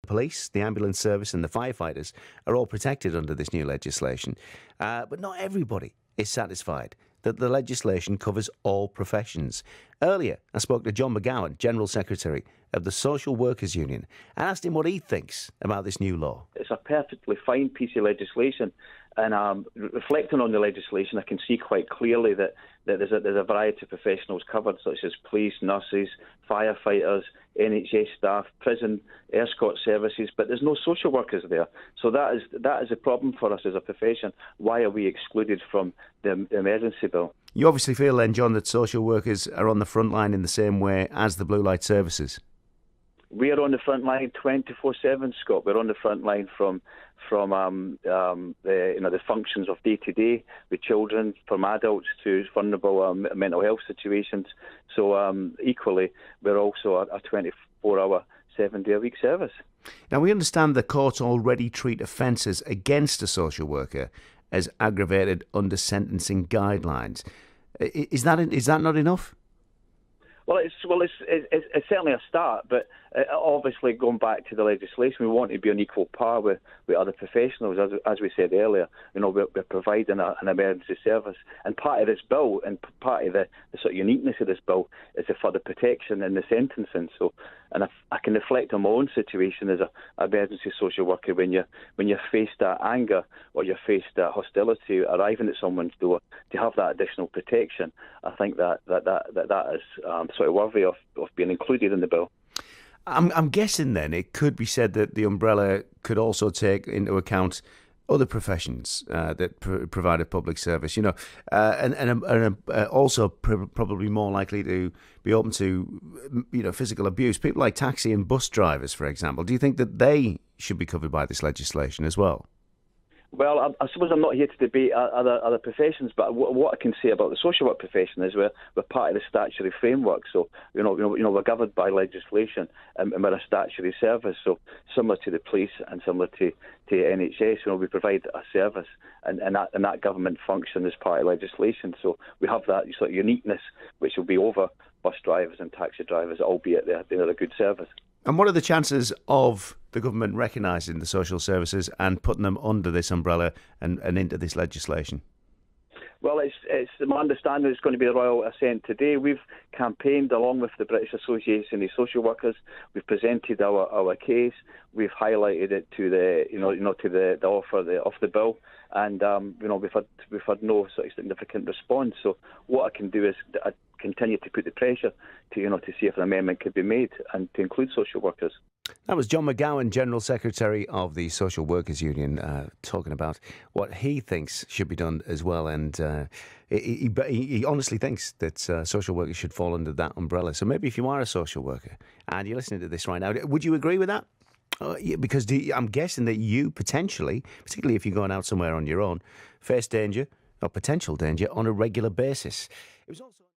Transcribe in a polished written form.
Police, the ambulance service and the firefighters are all protected under this new legislation. But not everybody is satisfied that the legislation covers all professions. Earlier, I spoke to John McGowan, General Secretary of the Social Workers Union, and asked him what he thinks about this new law. It's a perfectly fine piece of legislation. And reflecting on the legislation, I can see quite clearly that there's a variety of professionals covered, such as police, nurses, firefighters, NHS staff, prison escort services, but there's no social workers there. So that is a problem for us as a profession. Why are we excluded from the emergency bill? You obviously feel then, John, that social workers are on the front line in the same way as the blue light services. We are on the front line 24/7, Scott. We're on the front line from the functions of day to day with children, from adults to vulnerable mental health situations. So equally, we're also a 24-hour, 7-day-a-week service. Now, we understand the courts already treat offences against a social worker as aggravated under sentencing guidelines. Is that not enough? Well, it's certainly a start, but obviously going back to the legislation, we want to be on equal par with other professionals. As we said earlier, we're providing an emergency service, and part of this bill, and part of the sort of uniqueness of this bill, is the further protection in the sentencing. So, and I can reflect on my own situation as an emergency social worker when you're faced at anger or you're faced at hostility arriving at someone's door, to have that additional protection. I think that is sort of worthy of being included in the bill. I'm guessing then it could be said that the umbrella could also take into account other professions that provide a public service, and also probably more likely to be open to, physical abuse. People like taxi and bus drivers, for example. Do you think that they should be covered by this legislation as well? Well, I suppose I'm not here to debate other professions, but what I can say about the social work profession is we're part of the statutory framework. So we're governed by legislation, and we're a statutory service. So similar to the police and similar to NHS, we provide a service, and that government function is part of legislation. So we have that sort of uniqueness, which will be over bus drivers and taxi drivers, albeit they're a good service. And what are the chances of the government recognising the social services and putting them under this umbrella and into this legislation? Well, it's my understanding it's going to be a royal assent today. We've campaigned along with the British Association of Social Workers. We've presented our case. We've highlighted it to the offer of the bill, and we've had no sort of significant response. So what I can do is continue to put the pressure to see if an amendment could be made and to include social workers. That was John McGowan, General Secretary of the Social Workers Union, talking about what he thinks should be done as well. And he honestly thinks that social workers should fall under that umbrella. So maybe if you are a social worker and you're listening to this right now, would you agree with that? Because I'm guessing that you potentially, particularly if you're going out somewhere on your own, face danger or potential danger on a regular basis. It was also